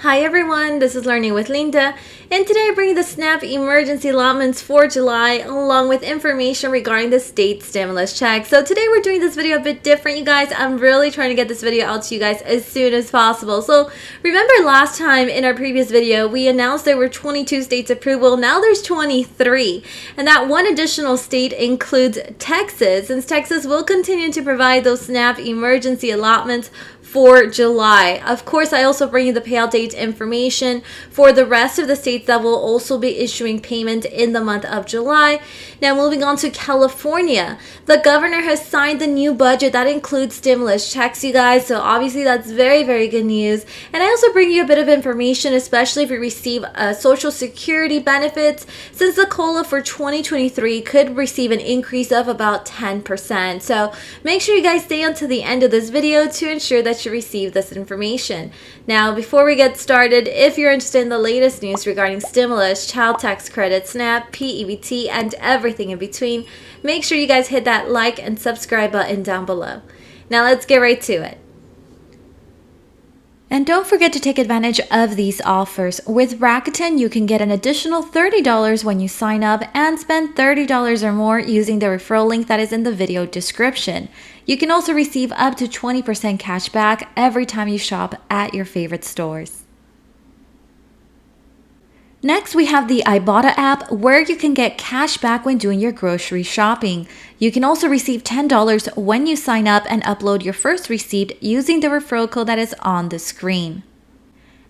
Hi everyone, this is Learning with Linda, and today I bring you the SNAP emergency allotments for July along with information regarding the state stimulus check. So today we're doing this video a bit different, you guys. I'm really trying to get this video out to you guys as soon as possible. So remember last time in our previous video, we announced there were 22 states approved. Well, now there's 23, and that one additional state includes Texas, since Texas will continue to provide those SNAP emergency allotments for July. Of course, I also bring you the payout date information for the rest of the states that will also be issuing payment in the month of July. Now, moving on to California, the governor has signed the new budget that includes stimulus checks, you guys. So obviously that's very, very good news. And I also bring you a bit of information, especially if you receive Social Security benefits, since the COLA for 2023 could receive an increase of about 10%. So make sure you guys stay until the end of this video to ensure that you receive this information. Now, before we get started, if you're interested in the latest news regarding stimulus, child tax credit, SNAP, p-ebt, and everything in between, make sure you guys hit that like and subscribe button down below. Now let's get right to it. And don't forget to take advantage of these offers. With Rakuten, you can get an additional $30 when you sign up and spend $30 or more using the referral link that is in the video description. You can also receive up to 20% cash back every time you shop at your favorite stores. Next, we have the Ibotta app, where you can get cash back when doing your grocery shopping. You can also receive $10 when you sign up and upload your first receipt using the referral code that is on the screen.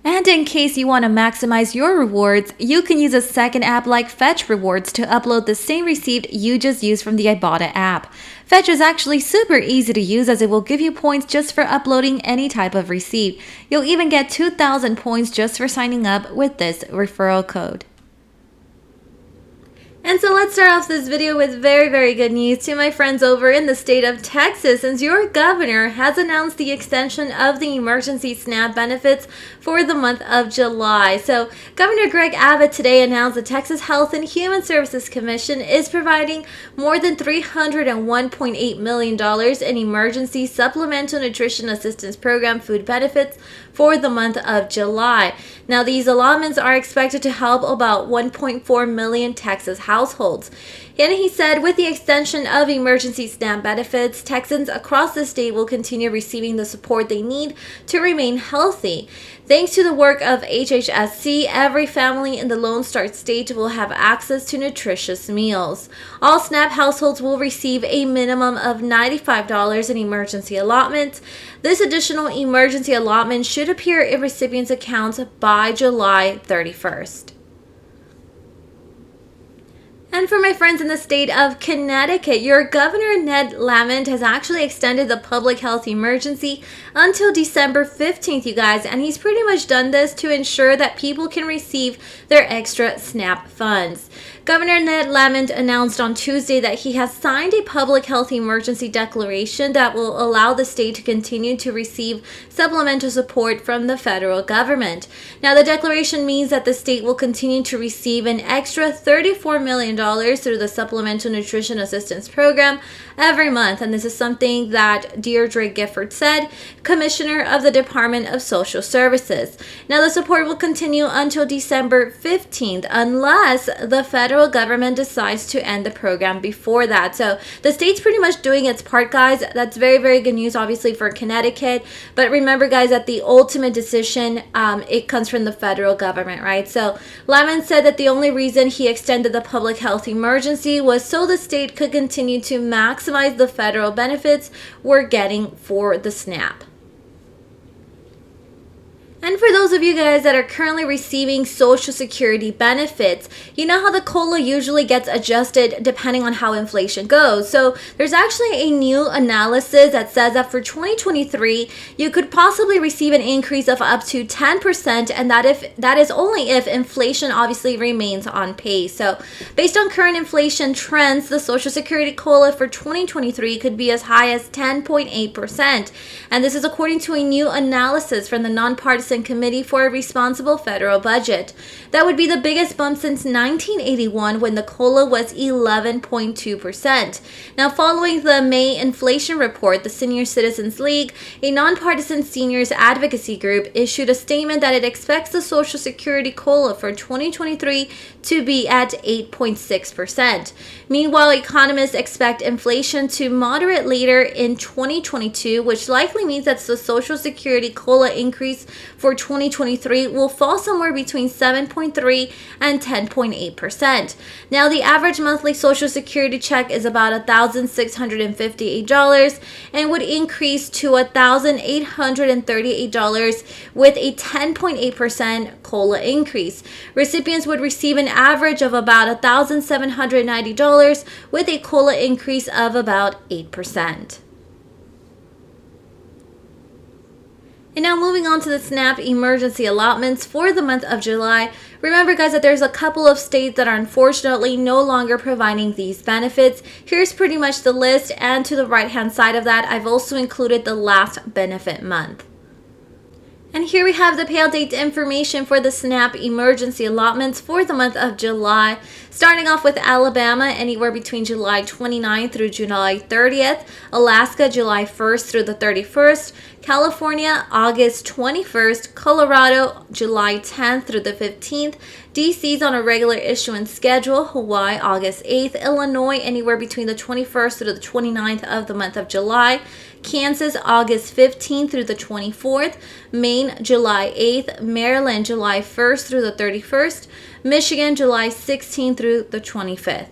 And in case you want to maximize your rewards, you can use a second app like Fetch Rewards to upload the same receipt you just used from the Ibotta app. Fetch is actually super easy to use, as it will give you points just for uploading any type of receipt. You'll even get 2,000 points just for signing up with this referral code. And so let's start off this video with very, very good news to my friends over in the state of Texas, since your governor has announced the extension of the emergency SNAP benefits for the month of July. So Governor Greg Abbott today announced the Texas Health and Human Services Commission is providing more than $301.8 million in emergency supplemental nutrition assistance program food benefits for the month of July. Now, these allotments are expected to help about 1.4 million Texas households. And he said, with the extension of emergency SNAP benefits, Texans across the state will continue receiving the support they need to remain healthy. Thanks to the work of HHSC, every family in the Lone Star State will have access to nutritious meals. All SNAP households will receive a minimum of $95 in emergency allotments. This additional emergency allotment should appear in recipients' accounts by July 31st. And for my friends in the state of Connecticut, your Governor Ned Lamont has actually extended the public health emergency until December 15th, you guys. And he's pretty much done this to ensure that people can receive their extra SNAP funds. Governor Ned Lamont announced on Tuesday that he has signed a public health emergency declaration that will allow the state to continue to receive supplemental support from the federal government. Now, the declaration means that the state will continue to receive an extra $34 million through the Supplemental Nutrition Assistance Program every month. And this is something that Deirdre Gifford said, Commissioner of the Department of Social Services. Now, the support will continue until December 15th unless the federal government decides to end the program before that. So the state's pretty much doing its part, guys. That's very, very good news, obviously, for Connecticut. But remember, guys, that the ultimate decision, it comes from the federal government, right? So Lamont said that the only reason he extended the public health emergency was so the state could continue to maximize the federal benefits we're getting for the SNAP. And for those of you guys that are currently receiving Social Security benefits, you know how the COLA usually gets adjusted depending on how inflation goes. So there's actually a new analysis that says that for 2023, you could possibly receive an increase of up to 10%, and that is only if inflation obviously remains on pace. So based on current inflation trends, the Social Security COLA for 2023 could be as high as 10.8%. And this is according to a new analysis from the nonpartisan Committee for a Responsible Federal Budget. That would be the biggest bump since 1981 when the COLA was 11.2%. Now, following the May inflation report, the Senior Citizens League, a nonpartisan seniors advocacy group, issued a statement that it expects the Social Security COLA for 2023 to be at 8.6%. Meanwhile, economists expect inflation to moderate later in 2022, which likely means that the Social Security COLA increase for 2023 will fall somewhere between 7.3 and 10.8%. Now, the average monthly Social Security check is about $1,658 and would increase to $1,838 with a 10.8% COLA increase. Recipients would receive an average of about $1,790 with a COLA increase of about 8%. And now moving on to the SNAP emergency allotments for the month of July. Remember, guys, that there's a couple of states that are unfortunately no longer providing these benefits. Here's pretty much the list, and to the right-hand side of that, I've also included the last benefit month. And here we have the payout date information for the SNAP emergency allotments for the month of July. Starting off with Alabama, anywhere between July 29th through July 30th. Alaska, July 1st through the 31st. California, August 21st. Colorado, July 10th through the 15th. DC's on a regular issuance schedule. Hawaii, August 8th. Illinois, anywhere between the 21st through the 29th of the month of July. Kansas, August 15th through the 24th. Maine, July 8th. Maryland, July 1st through the 31st. Michigan, July 16th through the 25th.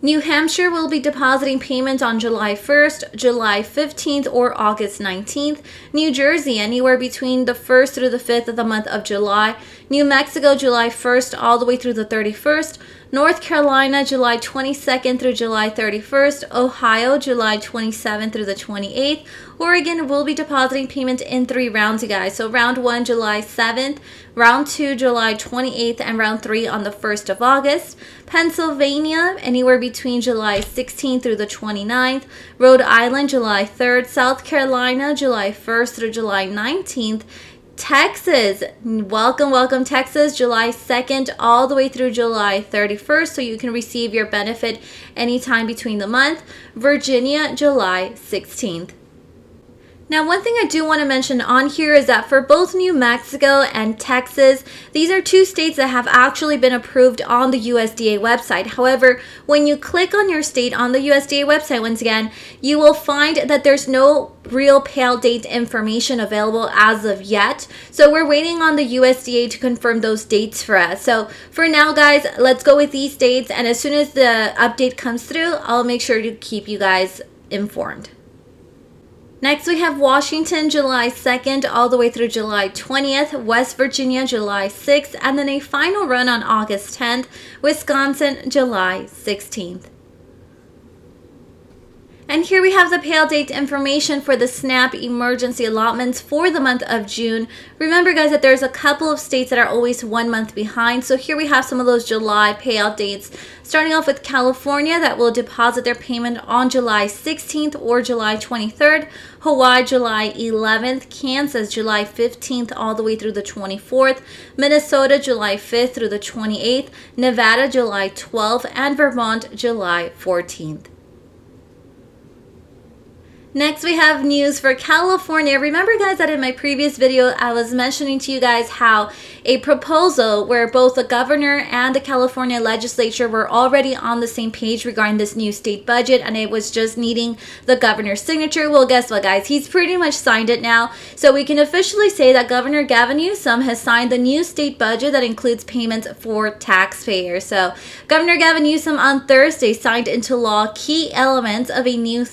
New Hampshire will be depositing payments on July 1st, July 15th, or August 19th. New Jersey, anywhere between the 1st through the 5th of the month of July. New Mexico, July 1st all the way through the 31st. North Carolina, July 22nd through July 31st. Ohio, July 27th through the 28th. Oregon will be depositing payment in 3 rounds, you guys. So round 1, July 7th. Round 2, July 28th. And round 3 on the 1st of August. Pennsylvania, anywhere between July 16th through the 29th. Rhode Island, July 3rd. South Carolina, July 1st through July 19th. Texas, welcome Texas, July 2nd all the way through July 31st, so you can receive your benefit anytime between the month. Virginia, July 16th. Now, one thing I do want to mention on here is that for both New Mexico and Texas, these are 2 states that have actually been approved on the USDA website. However, when you click on your state on the USDA website, once again, you will find that there's no real payout date information available as of yet. So we're waiting on the USDA to confirm those dates for us. So for now, guys, let's go with these dates. And as soon as the update comes through, I'll make sure to keep you guys informed. Next, we have Washington, July 2nd all the way through July 20th, West Virginia, July 6th, and then a final run on August 10th, Wisconsin, July 16th. And here we have the payout date information for the SNAP emergency allotments for the month of June. Remember, guys, that there's a couple of states that are always 1 month behind. So here we have some of those July payout dates. Starting off with California, that will deposit their payment on July 16th or July 23rd. Hawaii, July 11th. Kansas, July 15th all the way through the 24th. Minnesota, July 5th through the 28th. Nevada, July 12th. And Vermont, July 14th. Next, we have news for California. Remember, guys, that in my previous video, I was mentioning to you guys how a proposal where both the governor and the California legislature were already on the same page regarding this new state budget, and it was just needing the governor's signature. Well, guess what, guys? He's pretty much signed it now. So we can officially say that Governor Gavin Newsom has signed the new state budget that includes payments for taxpayers. So Governor Gavin Newsom on Thursday signed into law key elements of a new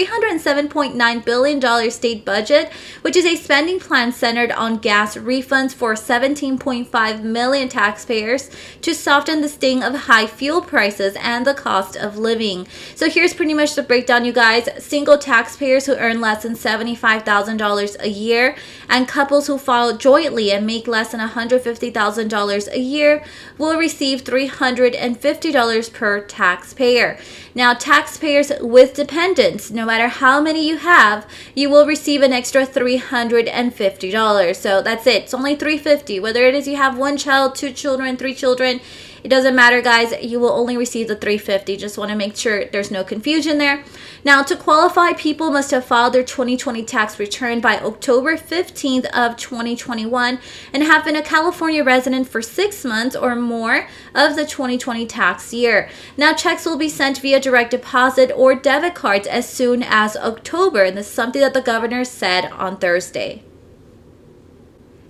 $307.9 billion state budget, which is a spending plan centered on gas refunds for 17.5 million taxpayers to soften the sting of high fuel prices and the cost of living. So here's pretty much the breakdown, you guys. Single taxpayers who earn less than $75,000 a year and couples who file jointly and make less than $150,000 a year will receive $350 per taxpayer. Now, taxpayers with dependents, no matter matter how many you have, you will receive an extra $350. So that's it. It's only $350. Whether it is you have 1 child, 2 children, 3 children, it doesn't matter, guys. You will only receive the $350. Just want to make sure there's no confusion there. Now, to qualify, people must have filed their 2020 tax return by October 15th of 2021 and have been a California resident for 6 months or more of the 2020 tax year. Now, checks will be sent via direct deposit or debit cards as soon as October. And this is something that the governor said on Thursday.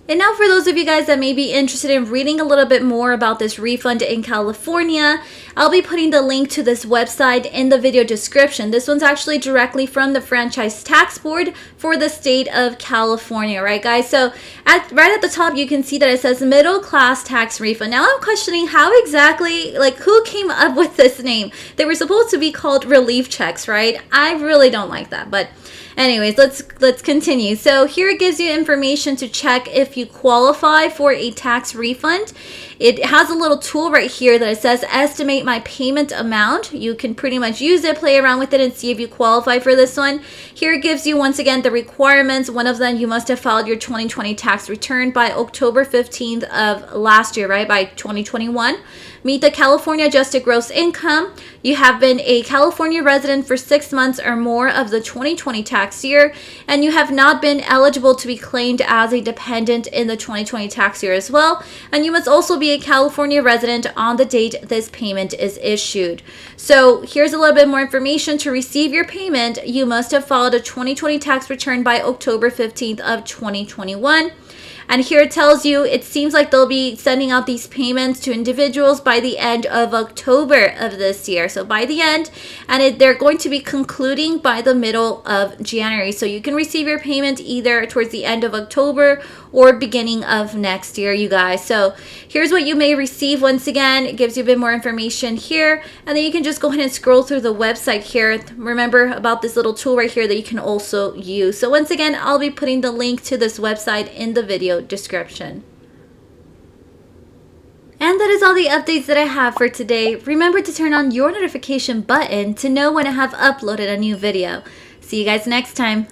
And now for those of you guys that may be interested in reading a little bit more about this refund in California, I'll be putting the link to this website in the video description. This one's actually directly from the Franchise Tax Board for the state of California, right guys? So right at the top, you can see that it says middle class tax refund. Now I'm questioning how exactly, like who came up with this name? They were supposed to be called relief checks, right? I really don't like that, but anyways, let's continue. So here it gives you information to check if you qualify for a tax refund. It has a little tool right here that it says estimate my payment amount. You can pretty much use it, play around with it, and see if you qualify for this one. Here it gives you once again the requirements. One of them, you must have filed your 2020 tax return by October 15th of last year, right? By 2021. Meet the California adjusted gross income. You have been a California resident for 6 months or more of the 2020 tax year, and you have not been eligible to be claimed as a dependent in the 2020 tax year as well. And you must also be a California resident on the date this payment is issued. So here's a little bit more information. To receive your payment, you must have filed a 2020 tax return by October 15th of 2021. And here it tells you it seems like they'll be sending out these payments to individuals by the end of October of this year. So by the end, and they're going to be concluding by the middle of January. So you can receive your payment either towards the end of October or beginning of next year, you guys. So here's what you may receive. Once again, it gives you a bit more information here. And then you can just go ahead and scroll through the website here. Remember about this little tool right here that you can also use. So once again, I'll be putting the link to this website in the video description. And that is all the updates that I have for today. Remember to turn on your notification button to know when I have uploaded a new video. See you guys next time.